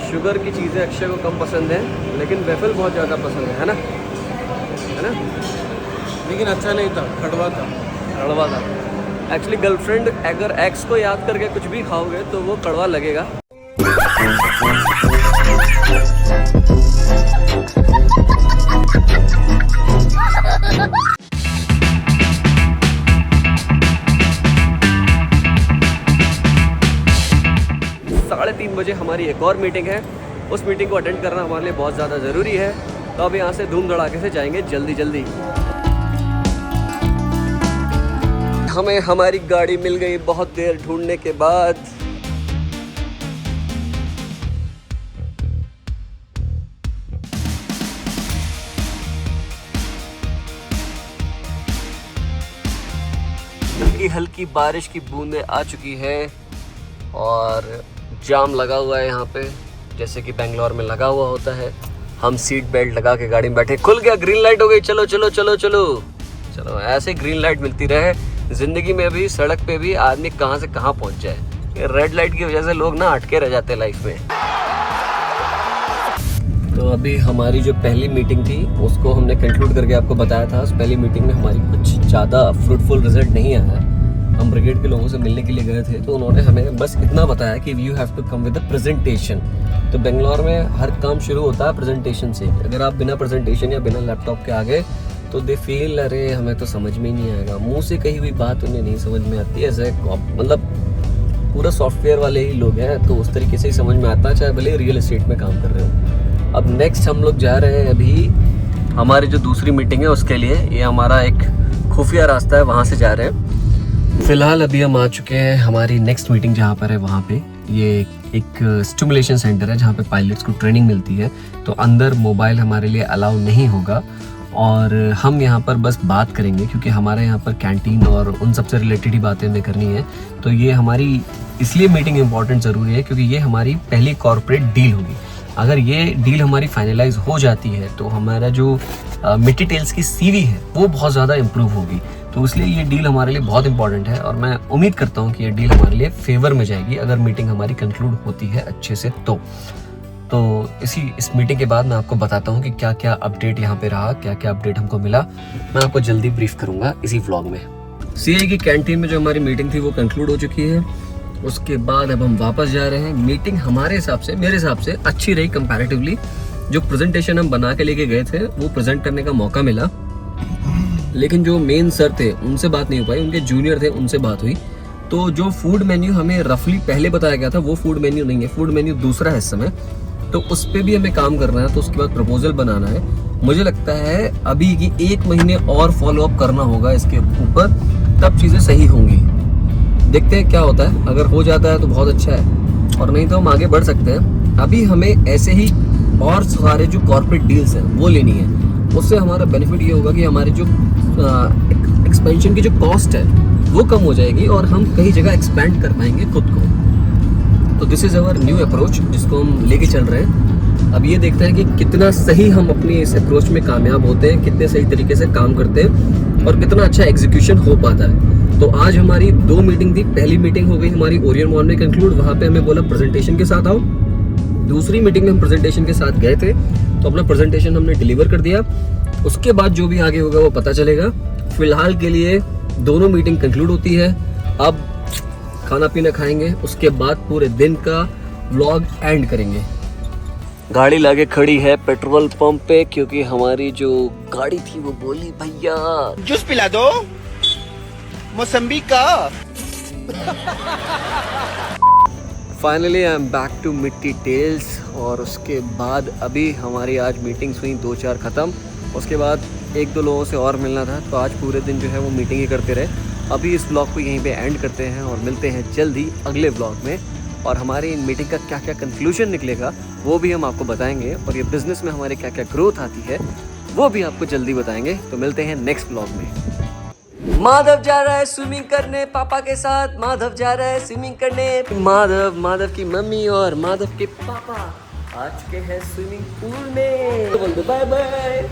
Sugar की चीज़ें अक्षय को कम पसंद है, लेकिन वेफल बहुत ज़्यादा पसंद है ना? है ना? लेकिन अच्छा नहीं था, कड़वा था। कड़वा था एक्चुअली। गर्लफ्रेंड अगर एक्स को याद करके कुछ भी खाओगे तो वो कड़वा लगेगा। 3:30 बजे हमारी एक और मीटिंग है। उस मीटिंग को अटेंड करना हमारे लिए बहुत ज़्यादा ज़रूरी है। तो अब यहाँ से धूम धड़ाके से जाएंगे जल्दी जल्दी। हमें हमारी गाड़ी मिल गई बहुत देर ढूंढने के बाद। हल्की हल्की बारिश की बूंदें आ चुकी है और जाम लगा हुआ है यहाँ पे, जैसे कि बेंगलोर में लगा हुआ होता है। हम सीट बेल्ट लगा के गाड़ी में बैठे, खुल गया, ग्रीन लाइट हो गई, चलो चलो चलो चलो चलो। ऐसे ग्रीन लाइट मिलती रहे जिंदगी में भी, सड़क पे भी आदमी कहाँ से कहाँ पहुँच जाए। रेड लाइट की वजह से लोग ना अटके रह जाते हैं लाइफ में। तो अभी हमारी जो पहली मीटिंग थी उसको हमने कंक्लूड करके आपको बताया था। उस पहली मीटिंग में हमारी कुछ ज़्यादा फ्रूटफुल रिजल्ट नहीं आया। हम ब्रिगेड के लोगों से मिलने के लिए गए थे तो उन्होंने हमें बस इतना बताया कि you have to come with a presentation. तो बेंगलोर में हर काम शुरू होता है प्रेजेंटेशन से। अगर आप बिना प्रेजेंटेशन या बिना लैपटॉप के आगे तो दे फील अरे हमें तो समझ में ही नहीं आएगा। मुंह से कही हुई बात उन्हें नहीं समझ में आती है। ऐसे मतलब पूरा सॉफ्टवेयर वाले ही लोग हैं तो उस तरीके से ही समझ में आता है, चाहे भले रियल एस्टेट में काम कर रहे हो। अब नेक्स्ट हम लोग जा रहे हैं अभी हमारी जो दूसरी मीटिंग है उसके लिए। ये हमारा एक खुफिया रास्ता है, वहाँ से जा रहे हैं। फिलहाल अभी हम आ चुके हैं हमारी नेक्स्ट मीटिंग जहाँ पर है वहाँ पे। ये एक स्टिमुलेशन सेंटर है जहाँ पे पायलट्स को ट्रेनिंग मिलती है। तो अंदर मोबाइल हमारे लिए अलाउ नहीं होगा और हम यहाँ पर बस बात करेंगे क्योंकि हमारे यहाँ पर कैंटीन और उन सबसे रिलेटेड ही बातें हमें करनी है। तो ये हमारी इसलिए मीटिंग इम्पॉर्टेंट ज़रूरी है क्योंकि ये हमारी पहली कॉर्पोरेट डील होगी। अगर ये डील हमारी फाइनलाइज हो जाती है तो हमारा जो मिटीटेल्स की सीवी है वो बहुत ज़्यादा इम्प्रूव होगी। तो इसलिए ये डील हमारे लिए बहुत इंपॉर्टेंट है और मैं उम्मीद करता हूँ कि ये डील हमारे लिए फेवर में जाएगी अगर मीटिंग हमारी कंक्लूड होती है अच्छे से। तो इस मीटिंग के बाद मैं आपको बताता हूँ कि क्या क्या अपडेट यहाँ पे रहा, क्या क्या अपडेट हमको मिला। मैं आपको जल्दी ब्रीफ करूँगा इसी व्लॉग में। सीआई की कैंटीन में जो हमारी मीटिंग थी वो कंक्लूड हो चुकी है। उसके बाद अब हम वापस जा रहे हैं। मीटिंग हमारे हिसाब से, मेरे हिसाब से अच्छी रही कंपैरेटिवली। जो प्रेजेंटेशन हम बना के लेके गए थे वो प्रेजेंट करने का मौका मिला, लेकिन जो मेन सर थे उनसे बात नहीं हो पाई। उनके जूनियर थे उनसे बात हुई। तो जो फूड मेन्यू हमें रफली पहले बताया गया था वो फूड मेन्यू नहीं है, फूड मेन्यू दूसरा है इस समय। तो उस पर भी हमें काम करना है। तो उसके बाद प्रपोजल बनाना है। मुझे लगता है अभी की 1 महीने और फॉलो अप करना होगा इसके ऊपर, तब चीज़ें सही होंगी। देखते हैं क्या होता है। अगर हो जाता है तो बहुत अच्छा है और नहीं तो हम आगे बढ़ सकते हैं। अभी हमें ऐसे ही और सारे जो कॉर्पोरेट डील्स हैं वो लेनी है। उससे हमारा बेनिफिट ये होगा कि हमारे जो एक्सपेंशन की जो कॉस्ट है वो कम हो जाएगी और हम कई जगह एक्सपेंड कर पाएंगे खुद को। तो this is our new approach जिसको हम लेके चल रहे हैं। अब ये देखते हैं कि कितना सही हम अपनी इस अप्रोच में कामयाब होते हैं, कितने सही तरीके से काम करते हैं और कितना अच्छा एग्जीक्यूशन हो पाता है। तो आज हमारी 2 मीटिंग थी। पहली मीटिंग हो गई हमारी ओरियन मॉल में कंक्लूड। वहाँ पे हमें बोला प्रेजेंटेशन के साथ आओ। दूसरी मीटिंग में हम प्रेजेंटेशन के साथ गए थे तो अपना प्रेजेंटेशन हमने डिलीवर कर दिया। उसके बाद जो भी आगे होगा वो पता चलेगा। फिलहाल के लिए दोनों मीटिंग कंक्लूड होती है। अब खाना पीना खाएंगे, उसके बाद पूरे दिन का व्लॉग एंड करेंगे। गाड़ी लाके खड़ी है पेट्रोल पंप पे क्योंकि हमारी जो गाड़ी थी वो बोली भैया जूस पिला दो मौसम्बी का। Finally I am back to Mitti tales. और उसके बाद अभी हमारी आज मीटिंग्स हुई 2-4 ख़त्म। उसके बाद 1-2 लोगों से और मिलना था तो आज पूरे दिन जो है वो मीटिंग ही करते रहे। अभी इस ब्लॉग को यहीं पे एंड करते हैं और मिलते हैं जल्द ही अगले ब्लॉग में। और हमारी इन मीटिंग का क्या क्या कंक्लूजन निकलेगा वो भी हम आपको बताएंगे और ये बिज़नेस में हमारे क्या क्या ग्रोथ आती है वो भी आपको जल्दी बताएंगे। तो मिलते हैं नेक्स्ट ब्लॉग में। माधव जा रहा है स्विमिंग करने पापा के साथ। माधव जा रहा है स्विमिंग करने। माधव की मम्मी और माधव के पापा आ चुके हैं स्विमिंग पूल में। तो बोल दो बाय बाय।